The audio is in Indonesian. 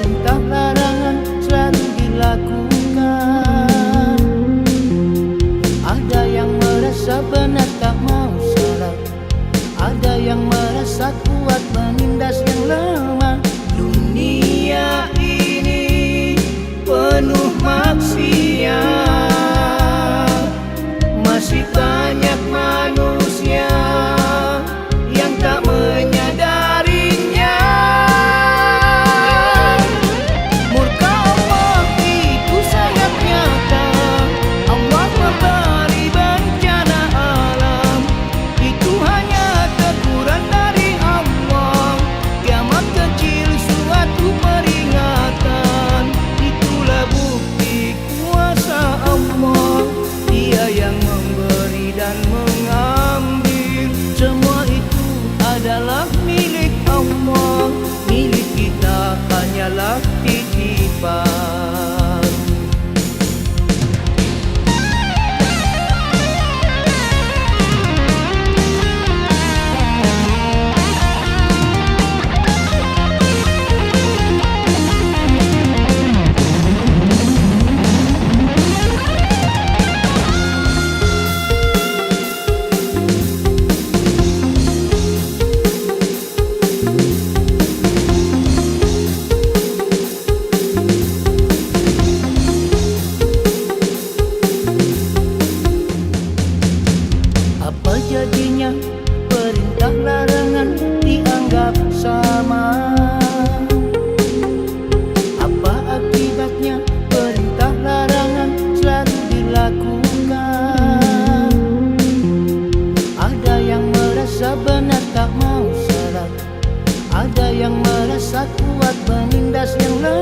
perintah larangan selalu dilakukan. Ada yang merasa benar tak mau salah, ada yang merasa kuat menindas yang lemah. Dunia ini penuh maksiat, masih banyak manusia yang tak menyadarinya. Murka Allah itu sangat nyata, Allah memberi bencana alam. Itu hanya teguran dari Allah, kiamat kecil suatu peringatan. Itulah bukti kuasa Allah, Dia yang memberi dan mengambil. Semua itu adalah milik Allah, milik kita hanyalah titipan. Apa jadinya perintah larangan dianggap sama? Apa akibatnya perintah larangan selalu dilakukan? Ada yang merasa benar tak mau salah, ada yang merasa kuat menindas yang lemah.